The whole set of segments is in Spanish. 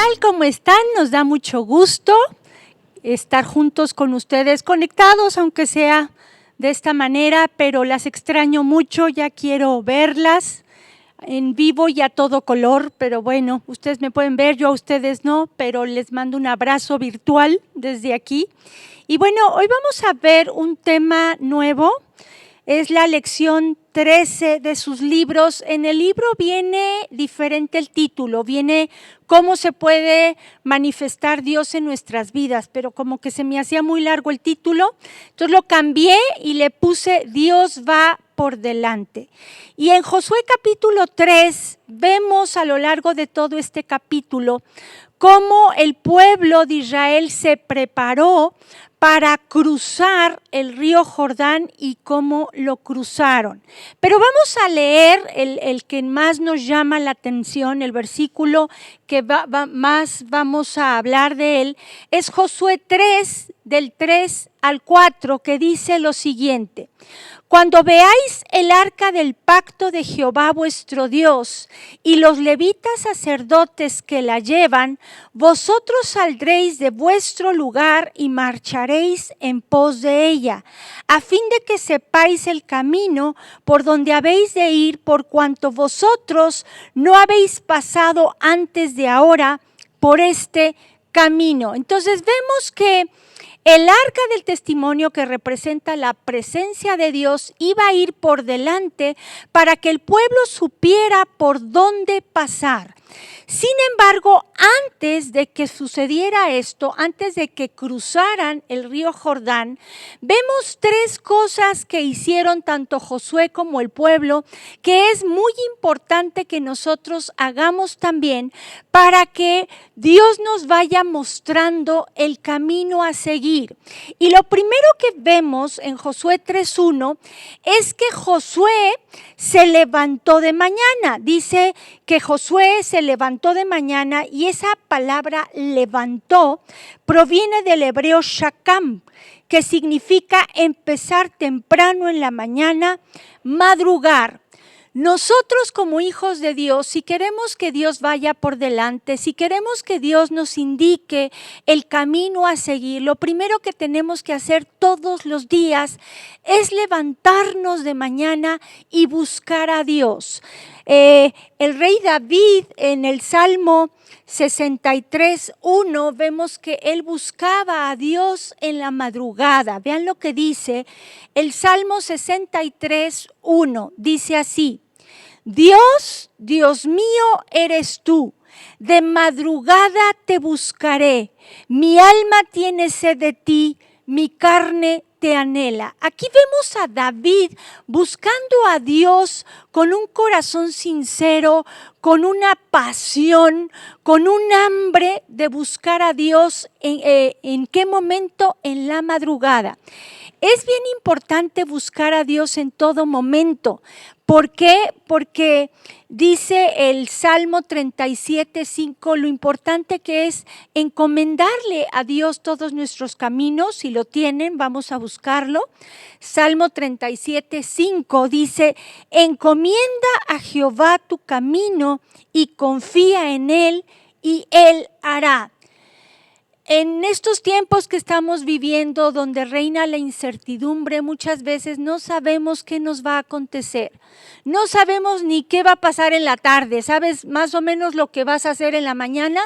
tal? ¿Cómo están? Nos da mucho gusto estar juntos con ustedes, conectados, aunque sea de esta manera, pero las extraño mucho, ya quiero verlas en vivo y a todo color, pero bueno, ustedes me pueden ver, yo a ustedes no, pero les mando un abrazo virtual desde aquí. Y bueno, hoy vamos a ver un tema nuevo. Es la lección 13 de sus libros. En el libro viene diferente el título, viene cómo se puede manifestar Dios en nuestras vidas, pero como que se me hacía muy largo el título, entonces lo cambié y le puse Dios va por delante. Y en Josué capítulo 3 vemos a lo largo de todo este capítulo cómo el pueblo de Israel se preparó para cruzar el río Jordán y cómo lo cruzaron. Pero vamos a leer el que más nos llama la atención, el versículo que más vamos a hablar de él, es Josué 3, del 3 al 4, que dice lo siguiente: Cuando veáis el arca del pacto de Jehová vuestro Dios y los levitas sacerdotes que la llevan, vosotros saldréis de vuestro lugar y marcharéis en pos de ella, a fin de que sepáis el camino por donde habéis de ir, por cuanto vosotros no habéis pasado antes de ahora por este camino. Entonces vemos que el arca del testimonio, que representa la presencia de Dios, iba a ir por delante para que el pueblo supiera por dónde pasar. Sin embargo, antes de que sucediera esto, antes de que cruzaran el río Jordán, vemos tres cosas que hicieron tanto Josué como el pueblo, que es muy importante que nosotros hagamos también para que Dios nos vaya mostrando el camino a seguir. Y lo primero que vemos en Josué 3:1 es que Josué se levantó de mañana. Dice que Josué se levantó de mañana, y esa palabra levantó proviene del hebreo shakam, que significa empezar temprano en la mañana, madrugar. Nosotros como hijos de Dios, si queremos que Dios vaya por delante, si queremos que Dios nos indique el camino a seguir, lo primero que tenemos que hacer todos los días es levantarnos de mañana y buscar a Dios. El rey David, en el Salmo 63:1, vemos que él buscaba a Dios en la madrugada. Vean lo que dice el Salmo 63:1, dice así: Dios, Dios mío, eres tú, de madrugada te buscaré, mi alma tiene sed de ti, mi carne te anhela. Aquí vemos a David buscando a Dios con un corazón sincero, con una pasión, con un hambre de buscar a Dios. ¿En qué momento? En la madrugada. Es bien importante buscar a Dios en todo momento. ¿Por qué? Porque dice el Salmo 37:5, lo importante que es encomendarle a Dios todos nuestros caminos. Si lo tienen, vamos a buscarlo. Salmo 37:5 dice: encomienda a Jehová tu camino y confía en él, y él hará. En estos tiempos que estamos viviendo, donde reina la incertidumbre, muchas veces no sabemos qué nos va a acontecer. No sabemos ni qué va a pasar en la tarde. Sabes más o menos lo que vas a hacer en la mañana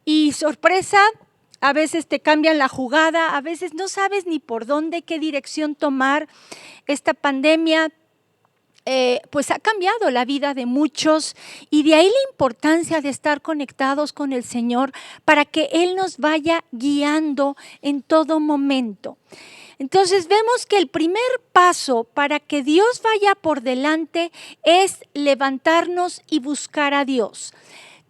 y sorpresa, a veces te cambian la jugada, a veces no sabes ni por dónde, qué dirección tomar. Esta pandemia pues ha cambiado la vida de muchos, y de ahí la importancia de estar conectados con el Señor para que Él nos vaya guiando en todo momento. Entonces vemos que el primer paso para que Dios vaya por delante es levantarnos y buscar a Dios.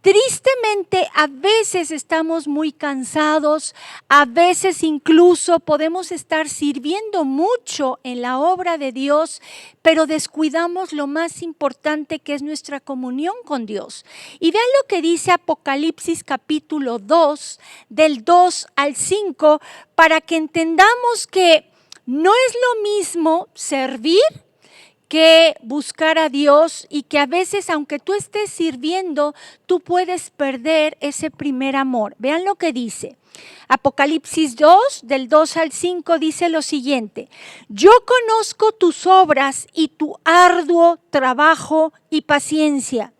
Tristemente, a veces estamos muy cansados, a veces incluso podemos estar sirviendo mucho en la obra de Dios, pero descuidamos lo más importante, que es nuestra comunión con Dios. Y vean lo que dice Apocalipsis capítulo 2, del 2 al 5, para que entendamos que no es lo mismo servir que buscar a Dios y que a veces, aunque tú estés sirviendo, tú puedes perder ese primer amor. Vean lo que dice. Apocalipsis 2, del 2 al 5, dice lo siguiente: yo conozco tus obras y tu arduo trabajo y paciencia,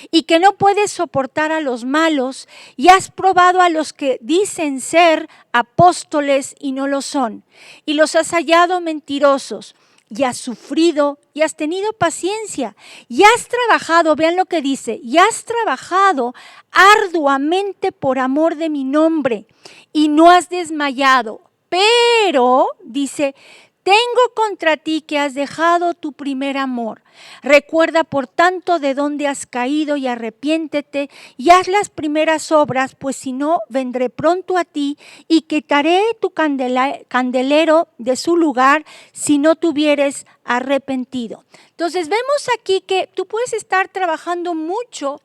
y que no puedes soportar a los malos, y has probado a los que dicen ser apóstoles y no lo son, y los has hallado mentirosos, y has sufrido y has tenido paciencia y has trabajado, vean lo que dice, y has trabajado arduamente por amor de mi nombre y no has desmayado. Pero, dice, tengo contra ti que has dejado tu primer amor. Recuerda por tanto de dónde has caído y arrepiéntete y haz las primeras obras, pues si no, vendré pronto a ti y quitaré tu candelero de su lugar si no te hubieres arrepentido. Entonces vemos aquí que tú puedes estar trabajando mucho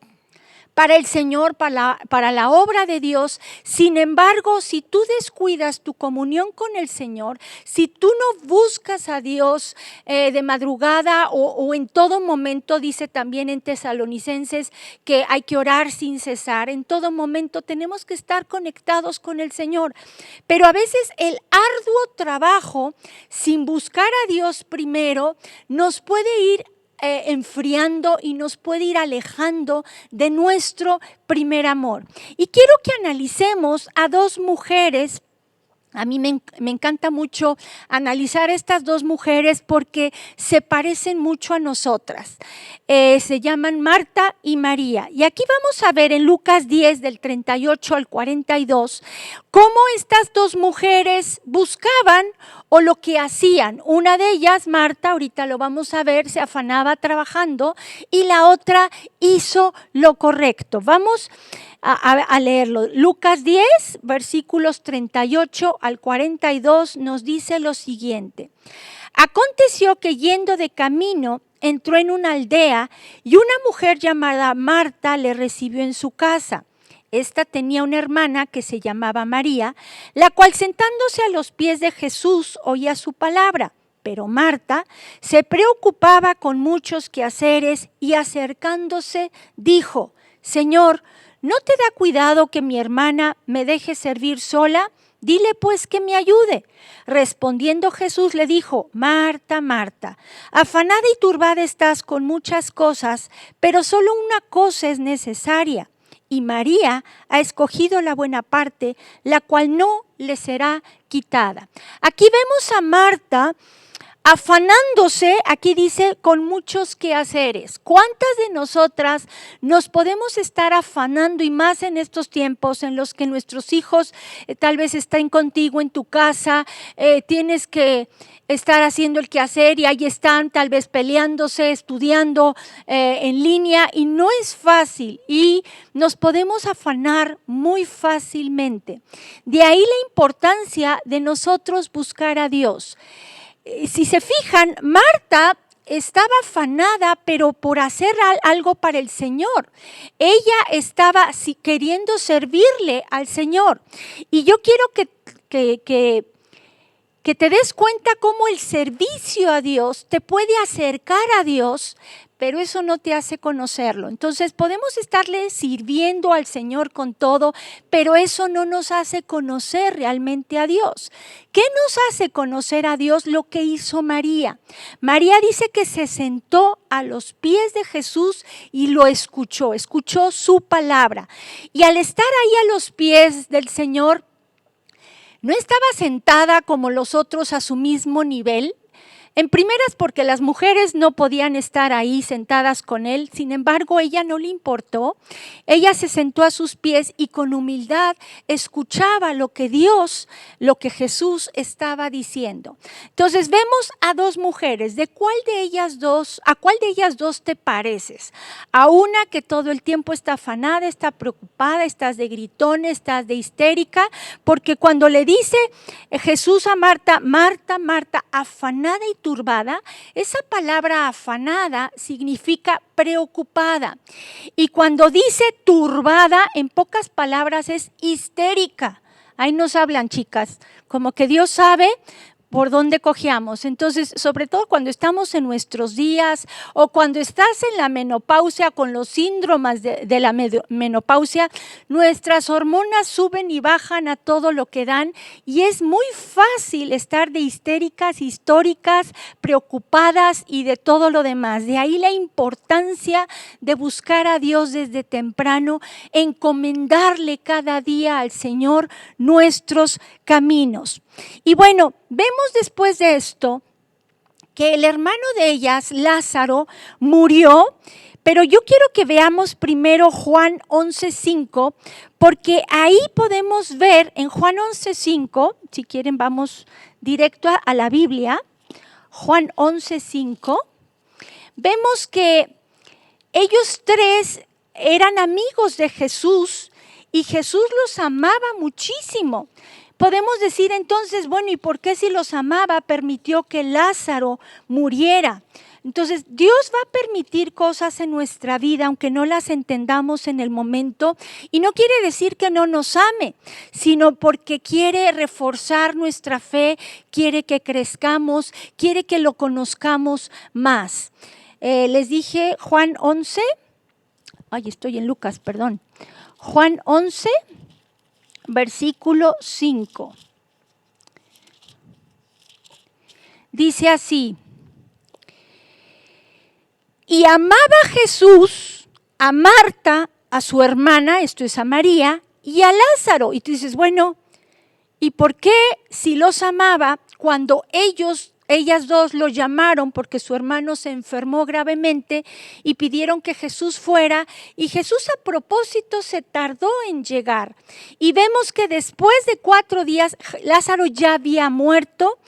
para el Señor, para la obra de Dios. Sin embargo, si tú descuidas tu comunión con el Señor, si tú no buscas a Dios de madrugada o en todo momento, dice también en Tesalonicenses que hay que orar sin cesar, en todo momento tenemos que estar conectados con el Señor. Pero a veces el arduo trabajo, sin buscar a Dios primero, nos puede ir enfriando y nos puede ir alejando de nuestro primer amor. Y quiero que analicemos a dos mujeres. A mí me encanta mucho analizar estas dos mujeres porque se parecen mucho a nosotras. Se llaman Marta y María. Y aquí vamos a ver en Lucas 10, del 38 al 42, cómo estas dos mujeres buscaban o lo que hacían. Una de ellas, Marta, ahorita lo vamos a ver, se afanaba trabajando y la otra hizo lo correcto. Vamos a leerlo. Lucas 10, versículos 38 al 42 nos dice lo siguiente. Aconteció que yendo de camino entró en una aldea y una mujer llamada Marta le recibió en su casa. Esta tenía una hermana que se llamaba María, la cual sentándose a los pies de Jesús oía su palabra. Pero Marta se preocupaba con muchos quehaceres y acercándose dijo: Señor, ¿no te da cuidado que mi hermana me deje servir sola? Dile pues que me ayude. Respondiendo Jesús le dijo: Marta, Marta, afanada y turbada estás con muchas cosas, pero solo una cosa es necesaria. Y María ha escogido la buena parte, la cual no le será quitada. Aquí vemos a Marta afanándose, aquí dice, con muchos quehaceres. ¿Cuántas de nosotras nos podemos estar afanando, y más en estos tiempos en los que nuestros hijos tal vez estén contigo en tu casa, tienes que estar haciendo el quehacer y ahí están tal vez peleándose, estudiando en línea, y no es fácil y nos podemos afanar muy fácilmente. De ahí la importancia de nosotros buscar a Dios. Si se fijan, Marta estaba afanada, pero por hacer algo para el Señor. Ella estaba queriendo servirle al Señor. Y yo quiero que te des cuenta cómo el servicio a Dios te puede acercar a Dios, pero eso no te hace conocerlo. Entonces podemos estarle sirviendo al Señor con todo, pero eso no nos hace conocer realmente a Dios. ¿Qué nos hace conocer a Dios? Lo que hizo María. María dice que se sentó a los pies de Jesús y lo escuchó su palabra. Y al estar ahí a los pies del Señor, no estaba sentada como los otros a su mismo nivel. En primeras porque las mujeres no podían estar ahí sentadas con él, sin embargo ella no le importó. Ella se sentó a sus pies y con humildad escuchaba lo que Jesús estaba diciendo. Entonces vemos a dos mujeres. ¿A cuál de ellas dos te pareces? A una que todo el tiempo está afanada, está preocupada, estás de gritón, estás de histérica, porque cuando le dice Jesús a Marta, Marta, Marta, afanada y turbada, esa palabra afanada significa preocupada. Y cuando dice turbada, en pocas palabras es histérica. Ahí nos hablan, chicas, como que Dios sabe por dónde cojeamos. Entonces, sobre todo cuando estamos en nuestros días o cuando estás en la menopausia con los síndromes de la menopausia, nuestras hormonas suben y bajan a todo lo que dan y es muy fácil estar de histéricas, históricas, preocupadas y de todo lo demás. De ahí la importancia de buscar a Dios desde temprano, encomendarle cada día al Señor nuestros caminos. Y bueno, vemos después de esto que el hermano de ellas, Lázaro, murió, pero yo quiero que veamos primero Juan 11:5, porque ahí podemos ver en Juan 11:5, si quieren vamos directo a la Biblia, Juan 11:5, vemos que ellos tres eran amigos de Jesús y Jesús los amaba muchísimo. Podemos decir entonces, bueno, ¿y por qué si los amaba permitió que Lázaro muriera? Entonces, Dios va a permitir cosas en nuestra vida, aunque no las entendamos en el momento, y no quiere decir que no nos ame, sino porque quiere reforzar nuestra fe, quiere que crezcamos, quiere que lo conozcamos más. Les dije Juan 11, estoy en Lucas, perdón. Juan 11, versículo 5. Dice así: y amaba Jesús a Marta, a su hermana, esto es a María, y a Lázaro. Y tú dices, bueno, ¿y por qué si los amaba cuando ellas dos lo llamaron porque su hermano se enfermó gravemente y pidieron que Jesús fuera, y Jesús a propósito se tardó en llegar? Y vemos que después de 4 días Lázaro ya había muerto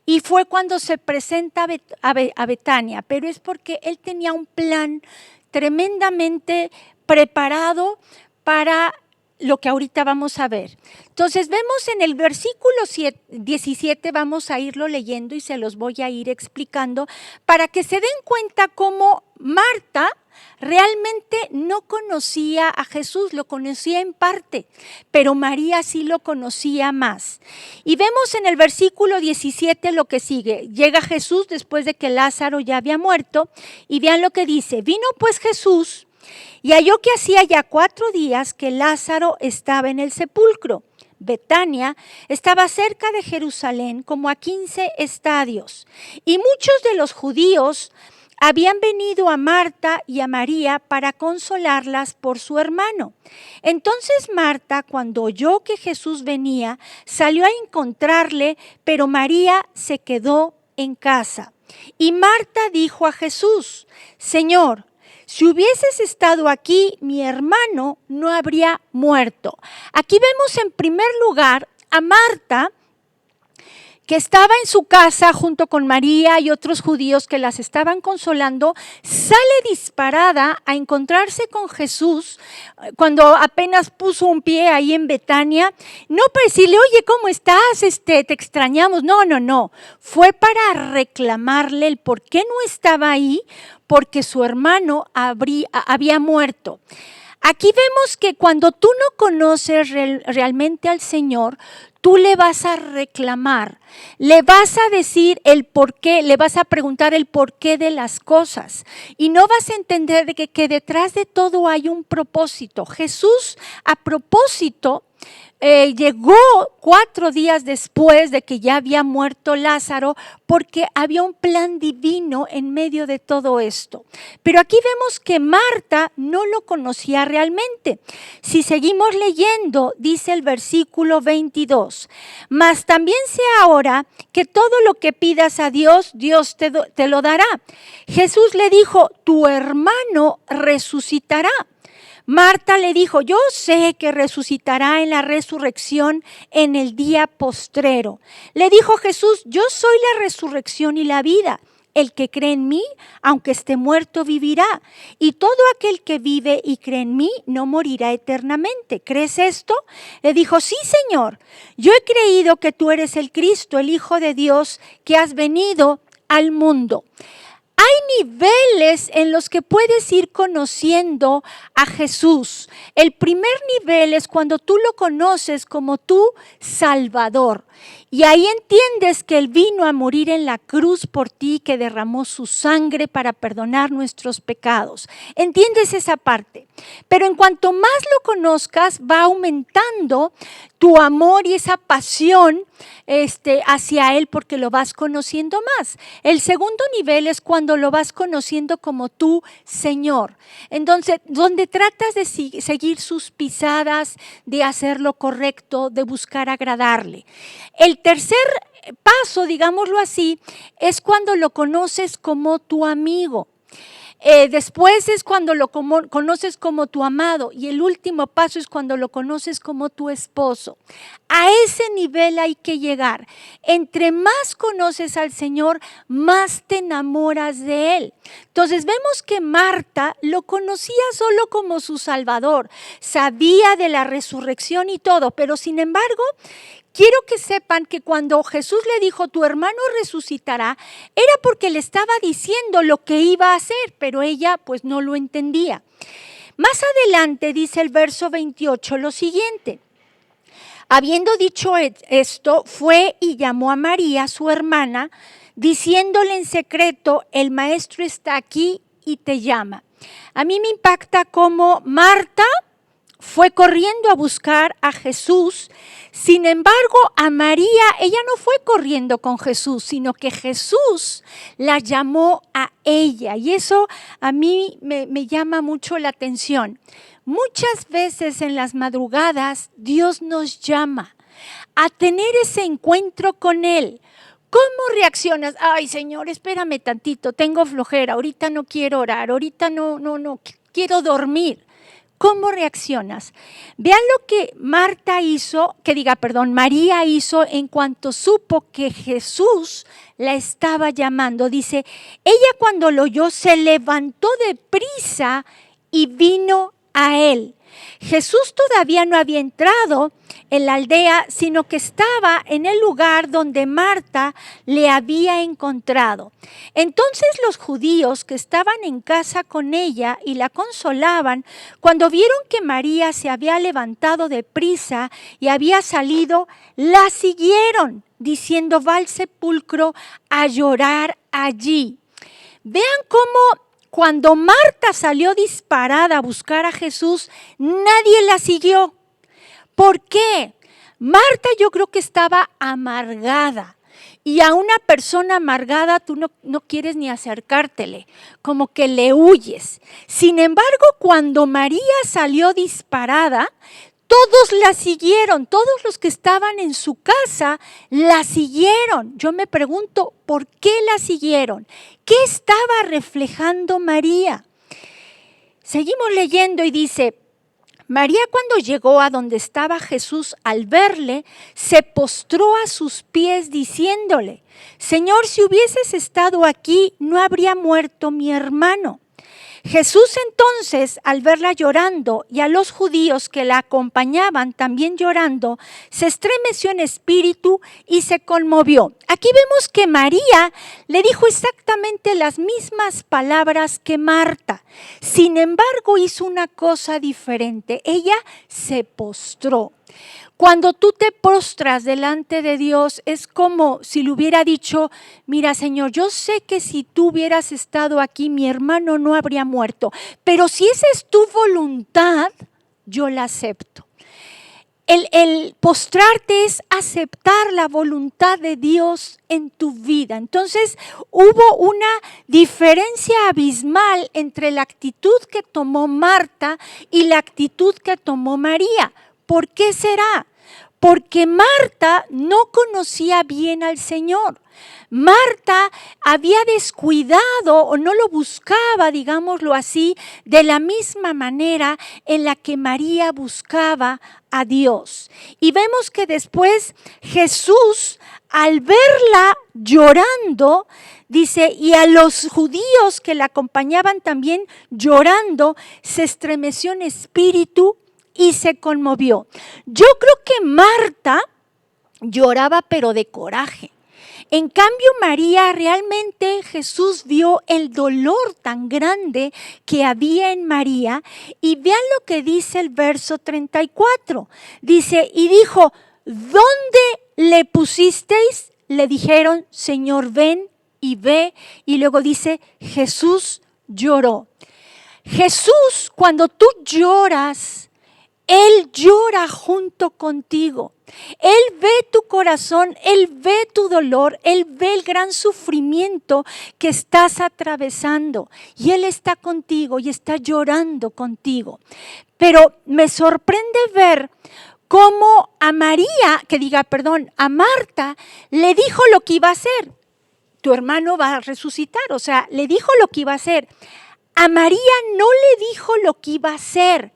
y fue cuando se presenta a Betania, pero es porque él tenía un plan tremendamente preparado para lo que ahorita vamos a ver. Entonces vemos en el versículo 17, vamos a irlo leyendo y se los voy a ir explicando para que se den cuenta cómo Marta realmente no conocía a Jesús, lo conocía en parte, pero María sí lo conocía más. Y vemos en el versículo 17 lo que sigue. Llega Jesús después de que Lázaro ya había muerto y vean lo que dice: vino pues Jesús y halló que hacía ya 4 días que Lázaro estaba en el sepulcro. Betania estaba cerca de Jerusalén, como a 15 estadios, y muchos de los judíos habían venido a Marta y a María para consolarlas por su hermano. Entonces Marta, cuando oyó que Jesús venía, salió a encontrarle, pero María se quedó en casa. Y Marta dijo a Jesús: Señor, si hubieses estado aquí, mi hermano no habría muerto. Aquí vemos en primer lugar a Marta, que estaba en su casa junto con María y otros judíos que las estaban consolando, sale disparada a encontrarse con Jesús cuando apenas puso un pie ahí en Betania, no para decirle, oye, ¿cómo estás? Te extrañamos. No, fue para reclamarle el por qué no estaba ahí, porque su hermano había muerto. Aquí vemos que cuando tú no conoces realmente al Señor, tú le vas a reclamar, le vas a decir el por qué, le vas a preguntar el porqué de las cosas y no vas a entender que detrás de todo hay un propósito. Jesús, a propósito, llegó 4 días después de que ya había muerto Lázaro, porque había un plan divino en medio de todo esto. Pero aquí vemos que Marta no lo conocía realmente. Si seguimos leyendo, dice el versículo 22, mas también sé ahora que todo lo que pidas a Dios, Dios te lo dará. Jesús le dijo, tu hermano resucitará. Marta le dijo, yo sé que resucitará en la resurrección en el día postrero. Le dijo Jesús, yo soy la resurrección y la vida. El que cree en mí, aunque esté muerto, vivirá. Y todo aquel que vive y cree en mí, no morirá eternamente. ¿Crees esto? Le dijo, sí, Señor. Yo he creído que tú eres el Cristo, el Hijo de Dios, que has venido al mundo. Hay niveles en los que puedes ir conociendo a Jesús. El primer nivel es cuando tú lo conoces como tu Salvador. Y ahí entiendes que Él vino a morir en la cruz por ti, que derramó su sangre para perdonar nuestros pecados. ¿Entiendes esa parte? Pero en cuanto más lo conozcas, va aumentando tu amor y esa pasión hacia Él porque lo vas conociendo más. El segundo nivel es cuando lo vas conociendo como tu Señor. Entonces, donde tratas de seguir sus pisadas, de hacer lo correcto, de buscar agradarle. El tercer paso, digámoslo así, es cuando lo conoces como tu amigo. Después es cuando lo conoces como tu amado y el último paso es cuando lo conoces como tu esposo. A ese nivel hay que llegar. Entre más conoces al Señor, más te enamoras de Él. Entonces vemos que Marta lo conocía solo como su Salvador, sabía de la resurrección y todo, pero sin embargo, quiero que sepan que cuando Jesús le dijo, tu hermano resucitará, era porque le estaba diciendo lo que iba a hacer, pero ella pues no lo entendía. Más adelante dice el verso 28 lo siguiente. Habiendo dicho esto, fue y llamó a María, su hermana, diciéndole en secreto, el maestro está aquí y te llama. A mí me impacta cómo Marta fue corriendo a buscar a Jesús. Sin embargo, a María, ella no fue corriendo con Jesús, sino que Jesús la llamó a ella. Y eso a mí me llama mucho la atención. Muchas veces en las madrugadas Dios nos llama a tener ese encuentro con Él. ¿Cómo reaccionas? Ay, Señor, espérame tantito, tengo flojera, ahorita no quiero orar, ahorita no, quiero dormir. ¿Cómo reaccionas? Vean lo que María hizo en cuanto supo que Jesús la estaba llamando. Dice, ella cuando lo oyó se levantó de prisa y vino a Él. Jesús todavía no había entrado en la aldea, sino que estaba en el lugar donde Marta le había encontrado. Entonces los judíos que estaban en casa con ella y la consolaban, cuando vieron que María se había levantado de prisa y había salido, la siguieron, diciendo, va al sepulcro a llorar allí. Vean cómo cuando Marta salió disparada a buscar a Jesús, nadie la siguió. ¿Por qué? Marta yo creo que estaba amargada. Y a una persona amargada tú no quieres ni acercártele, como que le huyes. Sin embargo, cuando María salió disparada, todos la siguieron, todos los que estaban en su casa la siguieron. Yo me pregunto, ¿por qué la siguieron? ¿Qué estaba reflejando María? Seguimos leyendo y dice, María cuando llegó a donde estaba Jesús, al verle, se postró a sus pies diciéndole, Señor, si hubieses estado aquí, no habría muerto mi hermano. Jesús entonces, al verla llorando y a los judíos que la acompañaban también llorando, se estremeció en espíritu y se conmovió. Aquí vemos que María le dijo exactamente las mismas palabras que Marta. Sin embargo, hizo una cosa diferente. Ella se postró. Cuando tú te postras delante de Dios, es como si le hubiera dicho, mira Señor, yo sé que si tú hubieras estado aquí, mi hermano no habría muerto, pero si esa es tu voluntad, yo la acepto. El postrarte es aceptar la voluntad de Dios en tu vida. Entonces hubo una diferencia abismal entre la actitud que tomó Marta y la actitud que tomó María. ¿Por qué será? Porque Marta no conocía bien al Señor. Marta había descuidado o no lo buscaba, digámoslo así, de la misma manera en la que María buscaba a Dios. Y vemos que después Jesús, al verla llorando, dice, y a los judíos que la acompañaban también llorando, se estremeció en espíritu y se conmovió. Yo creo que Marta lloraba pero de coraje. En cambio, María, realmente Jesús vio el dolor tan grande que había en María y vean lo que dice el verso 34. Dice, y dijo, ¿dónde le pusisteis? Le dijeron, Señor, ven y ve. Y luego dice, Jesús lloró. Jesús, cuando tú lloras, Él llora junto contigo. Él ve tu corazón, Él ve tu dolor, Él ve el gran sufrimiento que estás atravesando. Y Él está contigo y está llorando contigo. Pero me sorprende ver cómo a a Marta le dijo lo que iba a hacer. Tu hermano va a resucitar, o sea, le dijo lo que iba a hacer. A María no le dijo lo que iba a hacer,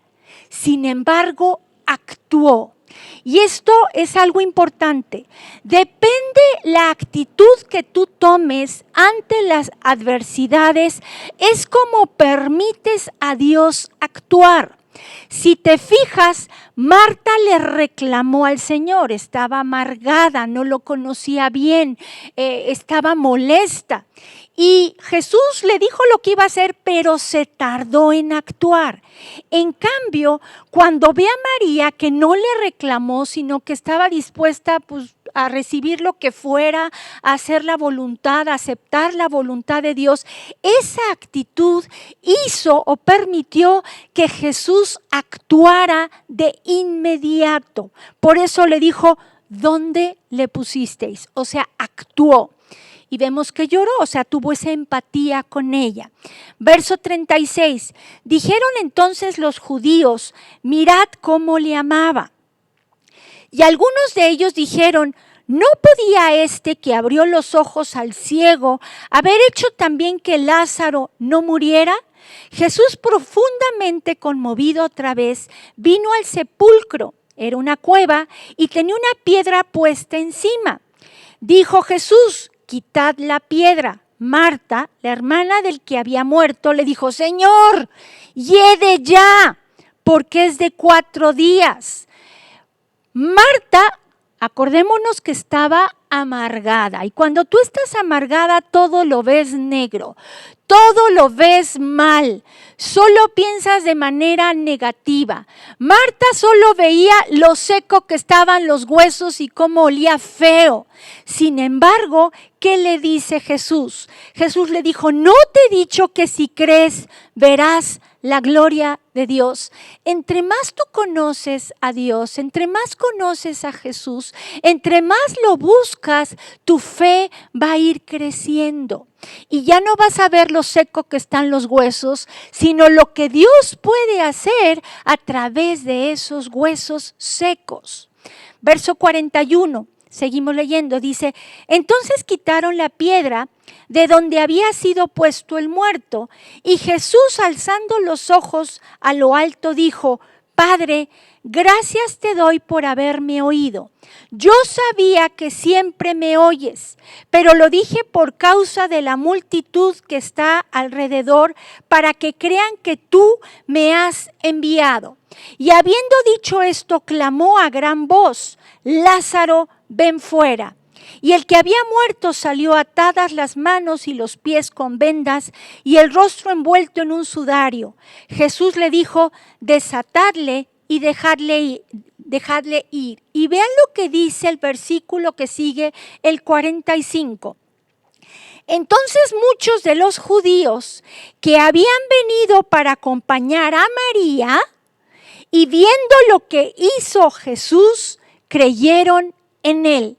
sin embargo, actuó. Y esto es algo importante. Depende la actitud que tú tomes ante las adversidades, es como permites a Dios actuar. Si te fijas, Marta le reclamó al Señor, estaba amargada, no lo conocía bien, estaba molesta. Y Jesús le dijo lo que iba a hacer, pero se tardó en actuar. En cambio, cuando ve a María que no le reclamó, sino que estaba dispuesta a recibir lo que fuera, a hacer la voluntad, a aceptar la voluntad de Dios, esa actitud hizo o permitió que Jesús actuara de inmediato. Por eso le dijo, ¿dónde le pusisteis? O sea, actuó. Y vemos que lloró, o sea, tuvo esa empatía con ella. Verso 36, dijeron entonces los judíos, mirad cómo le amaba. Y algunos de ellos dijeron, ¿no podía este que abrió los ojos al ciego haber hecho también que Lázaro no muriera? Jesús, profundamente conmovido otra vez, vino al sepulcro. Era una cueva y tenía una piedra puesta encima. Dijo Jesús, quitad la piedra. Marta, la hermana del que había muerto, le dijo, Señor, hiede ya, porque es de 4 días. Marta, acordémonos que estaba amargada, y cuando tú estás amargada todo lo ves negro, todo lo ves mal, solo piensas de manera negativa. Marta solo veía lo seco que estaban los huesos y cómo olía feo. Sin embargo, ¿qué le dice Jesús? Jesús le dijo, ¿no te he dicho que si crees verás la gloria de Dios? Entre más tú conoces a Dios, entre más conoces a Jesús, entre más lo buscas, tu fe va a ir creciendo. Y ya no vas a ver lo seco que están los huesos, sino lo que Dios puede hacer a través de esos huesos secos. Verso 41, seguimos leyendo, dice, entonces quitaron la piedra de donde había sido puesto el muerto, y Jesús, alzando los ojos a lo alto, dijo, Padre, gracias te doy por haberme oído. Yo sabía que siempre me oyes, pero lo dije por causa de la multitud que está alrededor, para que crean que tú me has enviado. Y habiendo dicho esto, clamó a gran voz, Lázaro, ven fuera. Y el que había muerto salió, atadas las manos y los pies con vendas y el rostro envuelto en un sudario. Jesús le dijo, desatadle y dejadle ir. Y vean lo que dice el versículo que sigue, el 45. Entonces muchos de los judíos que habían venido para acompañar a María y viendo lo que hizo Jesús, creyeron en él.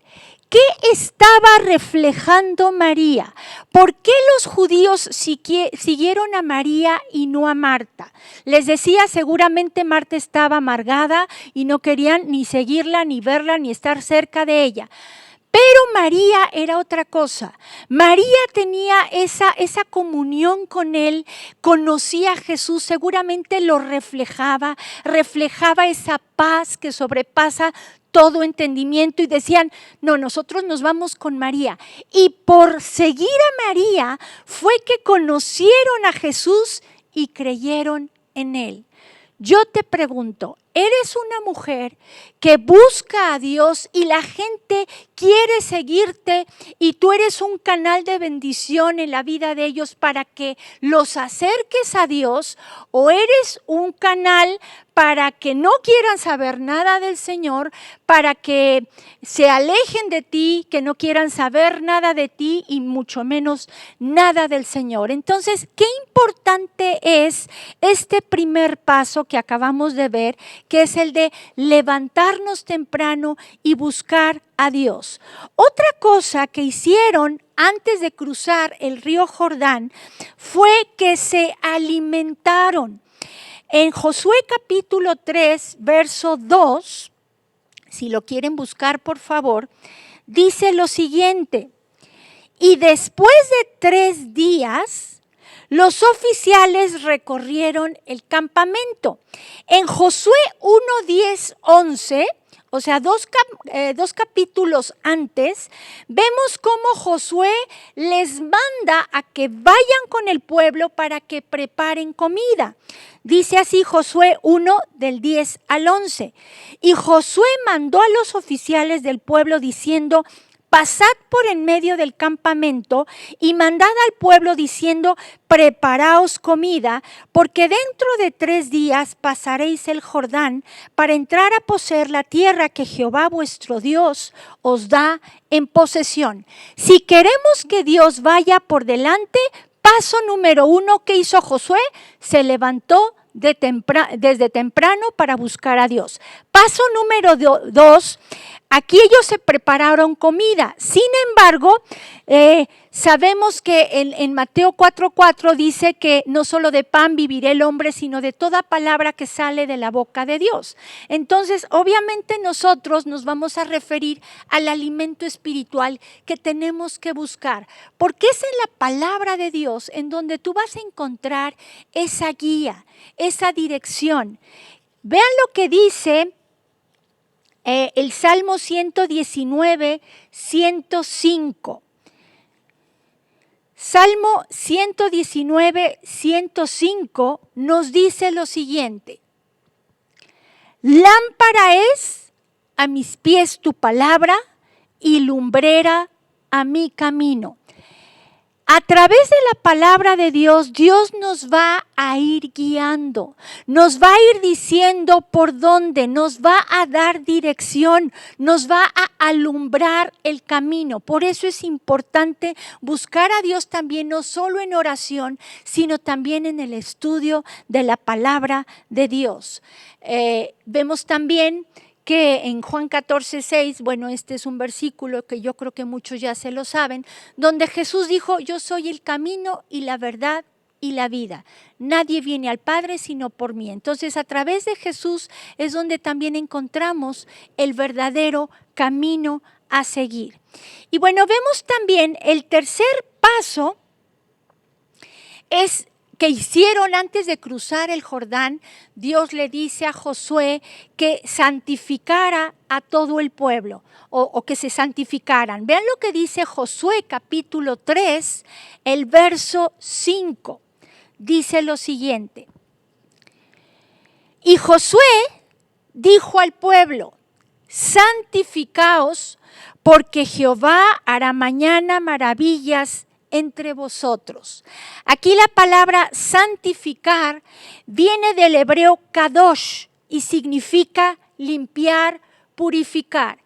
¿Qué estaba reflejando María? ¿Por qué los judíos siguieron a María y no a Marta? Les decía, seguramente Marta estaba amargada y no querían ni seguirla, ni verla, ni estar cerca de ella. Pero María era otra cosa. María tenía esa comunión con él, conocía a Jesús, seguramente lo reflejaba esa paz que sobrepasa todo entendimiento y decían, no, nosotros nos vamos con María. Y por seguir a María fue que conocieron a Jesús y creyeron en él. Yo te pregunto, eres una mujer que busca a Dios y la gente quiere seguirte y tú eres un canal de bendición en la vida de ellos para que los acerques a Dios, o eres un canal para que no quieran saber nada del Señor, para que se alejen de ti, que no quieran saber nada de ti y mucho menos nada del Señor. Entonces, qué importante es este primer paso que acabamos de ver, que es el de levantarnos temprano y buscar a Dios. Otra cosa que hicieron antes de cruzar el río Jordán fue que se alimentaron. En Josué capítulo 3, verso 2, si lo quieren buscar por favor, dice lo siguiente: y después de 3 días, los oficiales recorrieron el campamento. En Josué 1, 10, 11, o sea, dos capítulos antes, vemos cómo Josué les manda a que vayan con el pueblo para que preparen comida. Dice así Josué 1 del 10 al 11. Y Josué mandó a los oficiales del pueblo diciendo: pasad por en medio del campamento y mandad al pueblo diciendo: preparaos comida, porque dentro de 3 días pasaréis el Jordán para entrar a poseer la tierra que Jehová vuestro Dios os da en posesión. Si queremos que Dios vaya por delante, paso número 1, ¿qué hizo Josué? Se levantó desde temprano para buscar a Dios. Paso número 2, aquí ellos se prepararon comida. Sin embargo, sabemos que en Mateo 4:4 dice que no solo de pan vivirá el hombre, sino de toda palabra que sale de la boca de Dios. Entonces, obviamente nosotros nos vamos a referir al alimento espiritual que tenemos que buscar, porque es en la palabra de Dios en donde tú vas a encontrar esa guía, esa dirección. Vean lo que dice el Salmo 119, 105. Salmo 119, 105 nos dice lo siguiente: lámpara es a mis pies tu palabra y lumbrera a mi camino. A través de la palabra de Dios, Dios nos va a ir guiando, nos va a ir diciendo por dónde, nos va a dar dirección, nos va a alumbrar el camino. Por eso es importante buscar a Dios también, no solo en oración, sino también en el estudio de la palabra de Dios. Vemos también que en Juan 14:6, bueno, este es un versículo que yo creo que muchos ya se lo saben, donde Jesús dijo: yo soy el camino y la verdad y la vida. Nadie viene al Padre sino por mí. Entonces, a través de Jesús es donde también encontramos el verdadero camino a seguir. Y bueno, vemos también el tercer paso es que hicieron antes de cruzar el Jordán. Dios le dice a Josué que santificara a todo el pueblo o que se santificaran. Vean lo que dice Josué capítulo 3, el verso 5. Dice lo siguiente: y Josué dijo al pueblo: santificaos, porque Jehová hará mañana maravillas entre vosotros. Aquí la palabra santificar viene del hebreo kadosh y significa limpiar, purificar.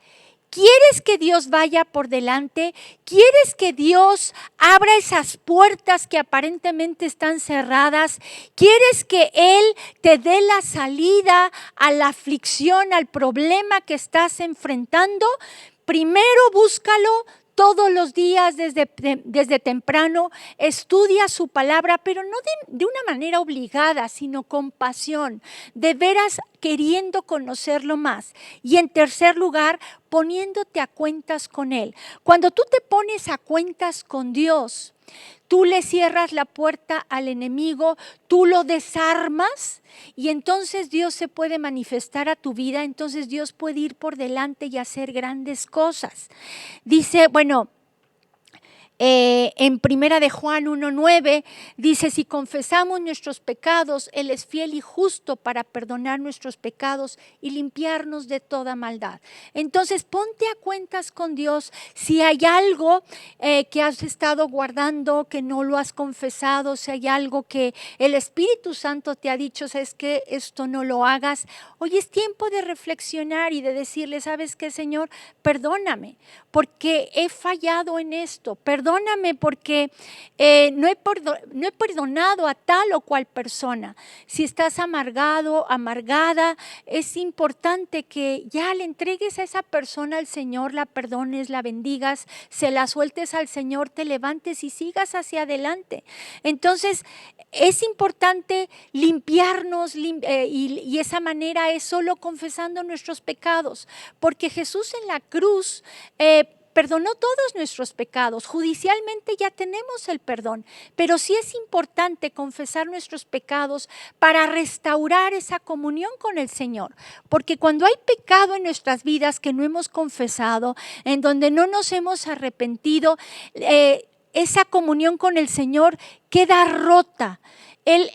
¿Quieres que Dios vaya por delante? ¿Quieres que Dios abra esas puertas que aparentemente están cerradas? ¿Quieres que Él te dé la salida a la aflicción, al problema que estás enfrentando? Primero búscalo todos los días desde temprano, estudia su palabra, pero no de una manera obligada, sino con pasión, de veras queriendo conocerlo más. Y en tercer lugar, poniéndote a cuentas con Él. Cuando tú te pones a cuentas con Dios, tú le cierras la puerta al enemigo, tú lo desarmas y entonces Dios se puede manifestar a tu vida, entonces Dios puede ir por delante y hacer grandes cosas. Dice, bueno, En Primera de Juan 1:9 dice, si confesamos nuestros pecados, Él es fiel y justo para perdonar nuestros pecados y limpiarnos de toda maldad. Entonces ponte a cuentas con Dios si hay algo que has estado guardando, que no lo has confesado, si hay algo que el Espíritu Santo te ha dicho, es que esto no lo hagas. Hoy es tiempo de reflexionar y de decirle, ¿sabes qué, Señor? Perdóname porque he fallado en esto, perdóname porque no he perdonado a tal o cual persona. Si estás amargado, amargada, es importante que ya le entregues a esa persona al Señor, la perdones, la bendigas, se la sueltes al Señor, te levantes y sigas hacia adelante. Entonces, es importante limpiarnos y esa manera es solo confesando nuestros pecados, porque Jesús en la cruz perdonó todos nuestros pecados. Judicialmente ya tenemos el perdón, pero sí es importante confesar nuestros pecados para restaurar esa comunión con el Señor. Porque cuando hay pecado en nuestras vidas que no hemos confesado, en donde no nos hemos arrepentido, esa comunión con el Señor queda rota. Él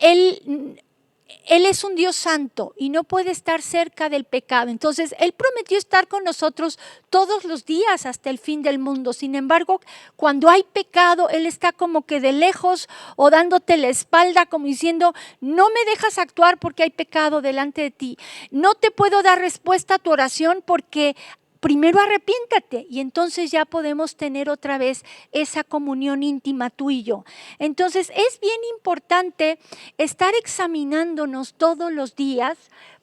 es un Dios santo y no puede estar cerca del pecado. Entonces, Él prometió estar con nosotros todos los días hasta el fin del mundo. Sin embargo, cuando hay pecado, Él está como que de lejos o dándote la espalda, como diciendo, no me dejas actuar porque hay pecado delante de ti. No te puedo dar respuesta a tu oración porque primero arrepiéntate y entonces ya podemos tener otra vez esa comunión íntima tú y yo. Entonces es bien importante estar examinándonos todos los días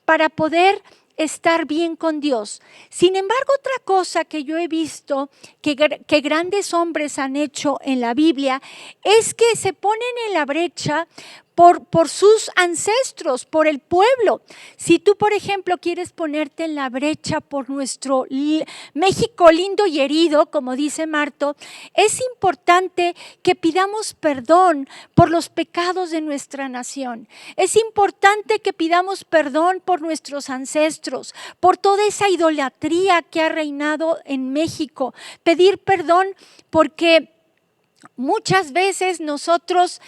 para poder estar bien con Dios. Sin embargo, otra cosa que yo he visto que grandes hombres han hecho en la Biblia es que se ponen en la brecha por sus ancestros, por el pueblo. Si tú, por ejemplo, quieres ponerte en la brecha por nuestro México lindo y herido, como dice Marto, es importante que pidamos perdón por los pecados de nuestra nación. Es importante que pidamos perdón por nuestros ancestros, por toda esa idolatría que ha reinado en México. Pedir perdón porque muchas veces nosotros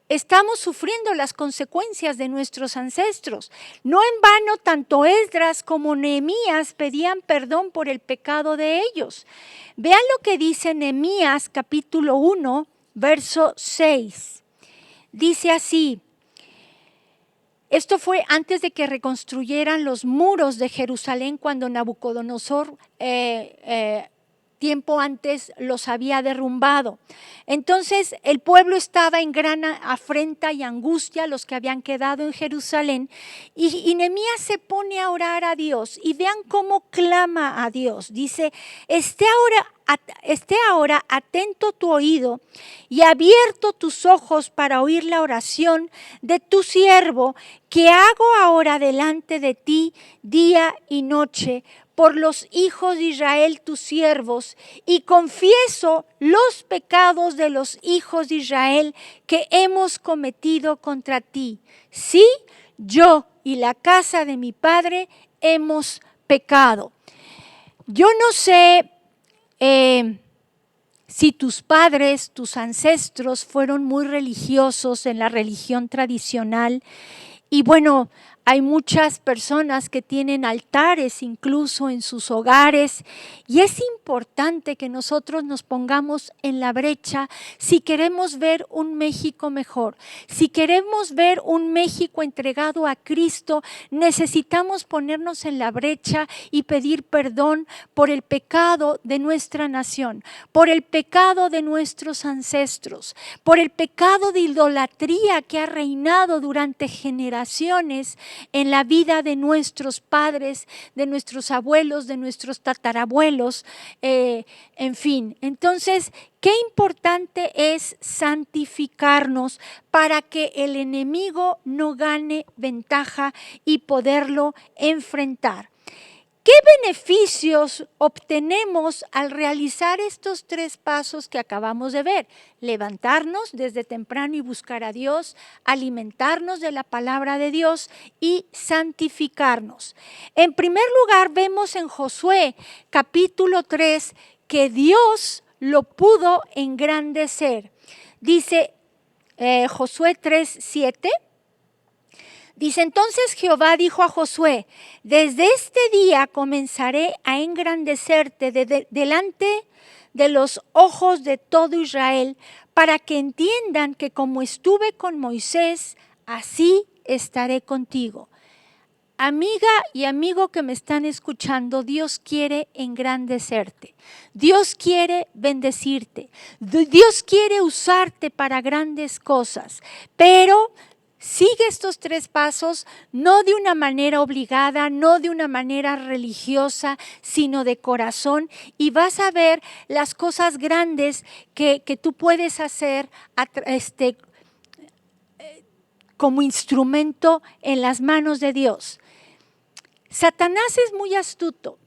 estamos sufriendo las consecuencias de nuestros ancestros. No en vano, tanto Esdras como Nehemías pedían perdón por el pecado de ellos. Vean lo que dice Nehemías capítulo 1, verso 6. Dice así, esto fue antes de que reconstruyeran los muros de Jerusalén cuando Nabucodonosor tiempo antes los había derrumbado. Entonces el pueblo estaba en gran afrenta y angustia, los que habían quedado en Jerusalén, y Nehemías se pone a orar a Dios y vean cómo clama a Dios. Dice, esté ahora atento tu oído y abierto tus ojos para oír la oración de tu siervo que hago ahora delante de ti día y noche por los hijos de Israel tus siervos, y confieso los pecados de los hijos de Israel que hemos cometido contra ti. Sí, yo y la casa de mi padre hemos pecado. Yo no sé si tus padres, tus ancestros fueron muy religiosos en la religión tradicional, y bueno, hay muchas personas que tienen altares incluso en sus hogares y es importante que nosotros nos pongamos en la brecha si queremos ver un México mejor. Si queremos ver un México entregado a Cristo, necesitamos ponernos en la brecha y pedir perdón por el pecado de nuestra nación, por el pecado de nuestros ancestros, por el pecado de idolatría que ha reinado durante generaciones en la vida de nuestros padres, de nuestros abuelos, de nuestros tatarabuelos, en fin. Entonces, qué importante es santificarnos para que el enemigo no gane ventaja y poderlo enfrentar. ¿Qué beneficios obtenemos al realizar estos 3 pasos que acabamos de ver? Levantarnos desde temprano y buscar a Dios, alimentarnos de la palabra de Dios y santificarnos. En primer lugar, vemos en Josué capítulo 3 que Dios lo pudo engrandecer. Dice Josué 3:7. Dice, entonces Jehová dijo a Josué, desde este día comenzaré a engrandecerte delante de los ojos de todo Israel, para que entiendan que como estuve con Moisés, así estaré contigo. Amiga y amigo que me están escuchando, Dios quiere engrandecerte. Dios quiere bendecirte. Dios quiere usarte para grandes cosas, pero sigue estos 3 pasos, no de una manera obligada, no de una manera religiosa, sino de corazón, y vas a ver las cosas grandes que tú puedes hacer como instrumento en las manos de Dios. Satanás es muy astuto.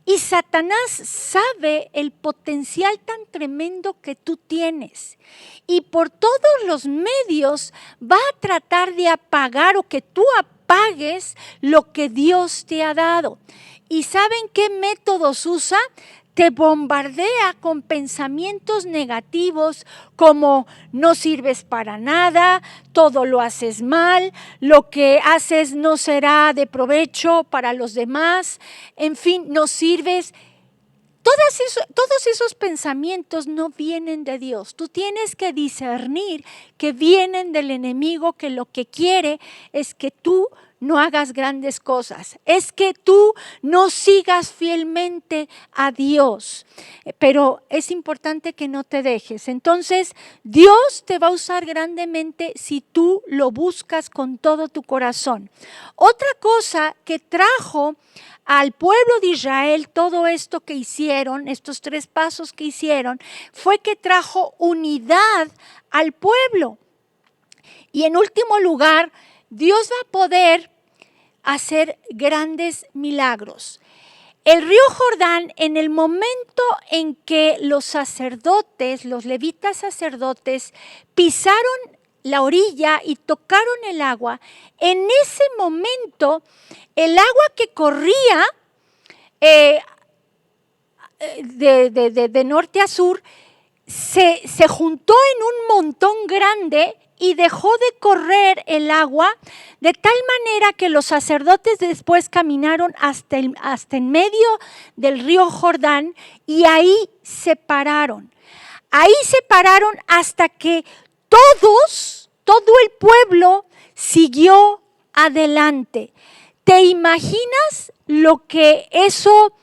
Y Satanás sabe el potencial tan tremendo que tú tienes. Y por todos los medios va a tratar de apagar o que tú apagues lo que Dios te ha dado. ¿Y saben qué métodos usa? Te bombardea con pensamientos negativos como no sirves para nada, todo lo haces mal, lo que haces no será de provecho para los demás, en fin, no sirves. Todos esos pensamientos no vienen de Dios. Tú tienes que discernir que vienen del enemigo, que lo que quiere es que tú no hagas grandes cosas, es que tú no sigas fielmente a Dios, pero es importante que no te dejes. Entonces, Dios te va a usar grandemente si tú lo buscas con todo tu corazón. Otra cosa que trajo al pueblo de Israel todo esto que hicieron, estos 3 pasos que hicieron, fue que trajo unidad al pueblo. Y en último lugar, Dios va a poder hacer grandes milagros. El río Jordán, en el momento en que los sacerdotes, los levitas sacerdotes, pisaron la orilla y tocaron el agua, en ese momento el agua que corría de norte a sur se juntó en un montón grande y dejó de correr el agua, de tal manera que los sacerdotes después caminaron hasta en medio del río Jordán y ahí se pararon. Ahí se pararon hasta que todo el pueblo siguió adelante. ¿Te imaginas lo que eso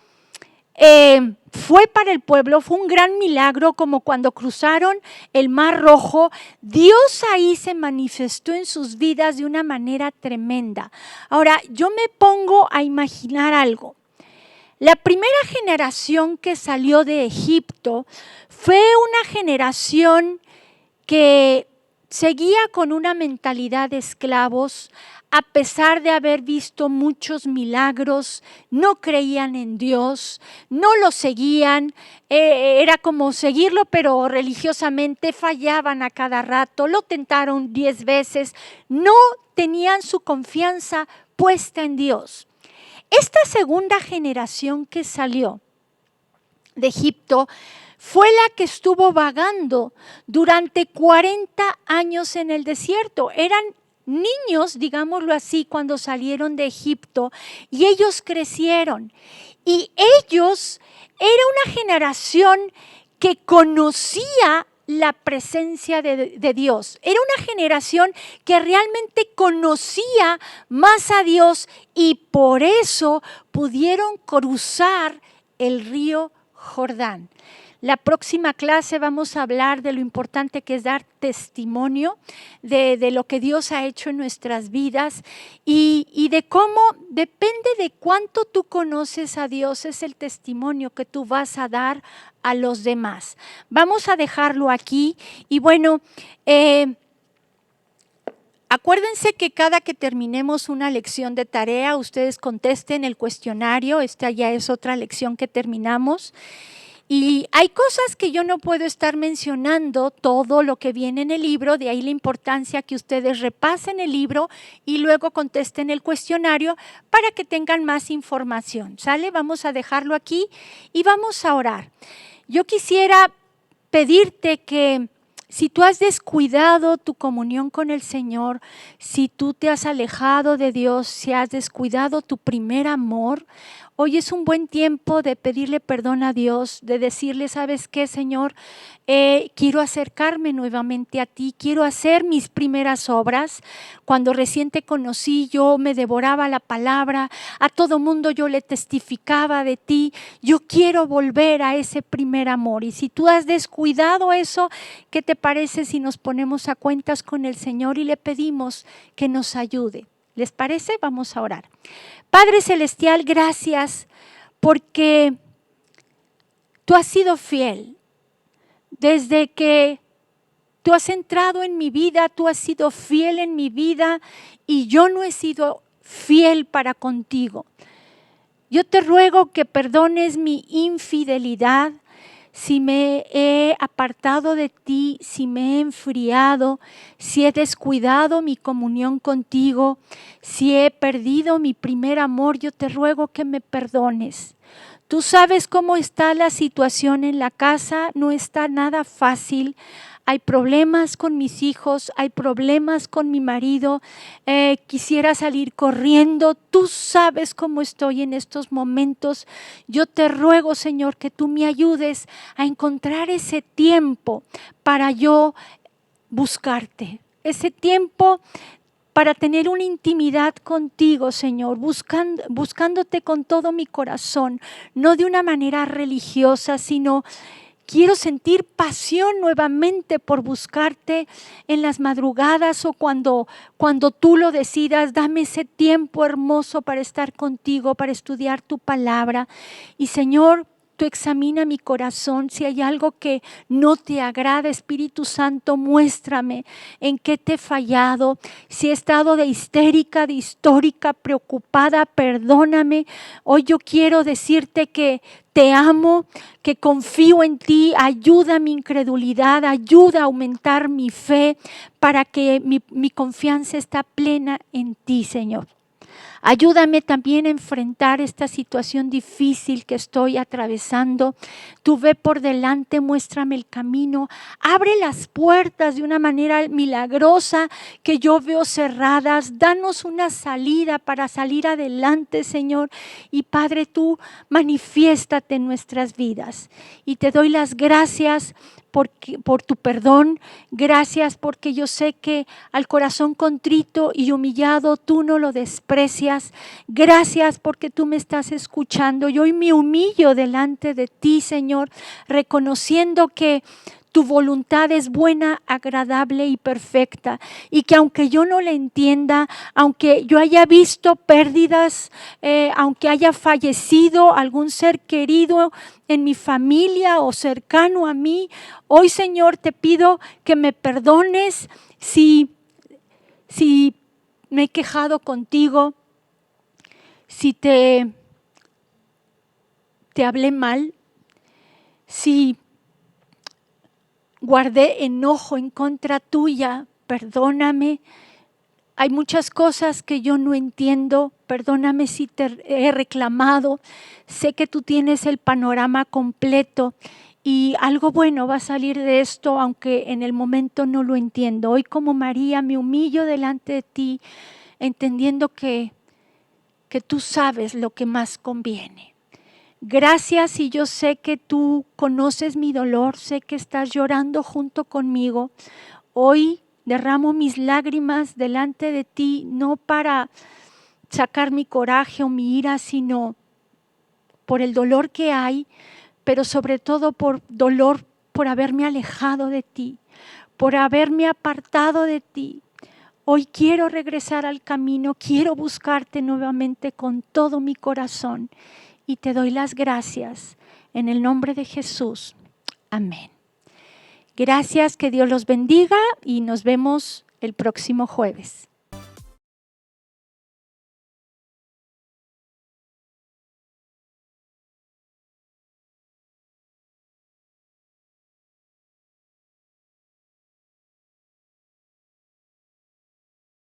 fue para el pueblo? Fue un gran milagro, como cuando cruzaron el Mar Rojo. Dios ahí se manifestó en sus vidas de una manera tremenda. Ahora, yo me pongo a imaginar algo. La primera generación que salió de Egipto fue una generación que seguía con una mentalidad de esclavos. A pesar de haber visto muchos milagros, no creían en Dios, no lo seguían, era como seguirlo, pero religiosamente fallaban a cada rato, lo tentaron 10 veces, no tenían su confianza puesta en Dios. Esta segunda generación que salió de Egipto fue la que estuvo vagando durante 40 años en el desierto. Eran niños, digámoslo así, cuando salieron de Egipto, y ellos crecieron. Y ellos, era una generación que conocía la presencia de Dios. Era una generación que realmente conocía más a Dios y por eso pudieron cruzar el río Jordán. La próxima clase vamos a hablar de lo importante que es dar testimonio de lo que Dios ha hecho en nuestras vidas y de cómo depende de cuánto tú conoces a Dios, es el testimonio que tú vas a dar a los demás. Vamos a dejarlo aquí y bueno, acuérdense que cada que terminemos una lección de tarea, ustedes contesten el cuestionario, esta ya es otra lección que terminamos. Y hay cosas que yo no puedo estar mencionando todo lo que viene en el libro, de ahí la importancia que ustedes repasen el libro y luego contesten el cuestionario para que tengan más información. ¿Sale? Vamos a dejarlo aquí y vamos a orar. Yo quisiera pedirte que si tú has descuidado tu comunión con el Señor, si tú te has alejado de Dios, si has descuidado tu primer amor, hoy es un buen tiempo de pedirle perdón a Dios, de decirle, ¿sabes qué, Señor? Quiero acercarme nuevamente a ti, quiero hacer mis primeras obras. Cuando recién te conocí, yo me devoraba la palabra, a todo mundo yo le testificaba de ti. Yo quiero volver a ese primer amor. Y si tú has descuidado eso, ¿qué te parece si nos ponemos a cuentas con el Señor y le pedimos que nos ayude? ¿Les parece? Vamos a orar. Padre Celestial, gracias porque tú has sido fiel. Desde que tú has entrado en mi vida, tú has sido fiel en mi vida y yo no he sido fiel para contigo. Yo te ruego que perdones mi infidelidad, si me he apartado de ti, si me he enfriado, si he descuidado mi comunión contigo, si he perdido mi primer amor, yo te ruego que me perdones. Tú sabes cómo está la situación en la casa, no está nada fácil. Hay problemas con mis hijos, hay problemas con mi marido, quisiera salir corriendo. Tú sabes cómo estoy en estos momentos. Yo te ruego, Señor, que tú me ayudes a encontrar ese tiempo para yo buscarte, ese tiempo para tener una intimidad contigo, Señor, buscándote con todo mi corazón, no de una manera religiosa, sino quiero sentir pasión nuevamente por buscarte en las madrugadas o cuando tú lo decidas. Dame ese tiempo hermoso para estar contigo, para estudiar tu palabra. Y Señor, tú examina mi corazón. Si hay algo que no te agrada, Espíritu Santo, muéstrame en qué te he fallado. Si he estado de histérica, de histórica, preocupada, perdóname. Hoy yo quiero decirte que te amo, que confío en ti. Ayuda mi incredulidad, ayuda a aumentar mi fe para que mi confianza está plena en ti, Señor. Ayúdame también a enfrentar esta situación difícil que estoy atravesando. Tú ve por delante, muéstrame el camino. Abre las puertas de una manera milagrosa que yo veo cerradas. Danos una salida para salir adelante, Señor. Y Padre, tú manifiéstate en nuestras vidas. Y te doy las gracias por tu perdón. Gracias porque yo sé que al corazón contrito y humillado tú no lo desprecias. Gracias porque tú me estás escuchando. Yo hoy me humillo delante de ti, Señor, reconociendo que tu voluntad es buena, agradable y perfecta. Y que aunque yo no la entienda, aunque yo haya visto pérdidas, aunque haya fallecido algún ser querido en mi familia o cercano a mí, hoy, Señor, te pido que me perdones si me he quejado contigo, si te hablé mal, si guardé enojo en contra tuya, perdóname. Hay muchas cosas que yo no entiendo, perdóname si te he reclamado. Sé que tú tienes el panorama completo y algo bueno va a salir de esto, aunque en el momento no lo entiendo. Hoy como María me humillo delante de ti, entendiendo que tú sabes lo que más conviene. Gracias, y yo sé que tú conoces mi dolor, sé que estás llorando junto conmigo. Hoy derramo mis lágrimas delante de ti, no para sacar mi coraje o mi ira, sino por el dolor que hay, pero sobre todo por dolor por haberme alejado de ti, por haberme apartado de ti. Hoy quiero regresar al camino, quiero buscarte nuevamente con todo mi corazón. Y te doy las gracias en el nombre de Jesús. Amén. Gracias, que Dios los bendiga y nos vemos el próximo jueves.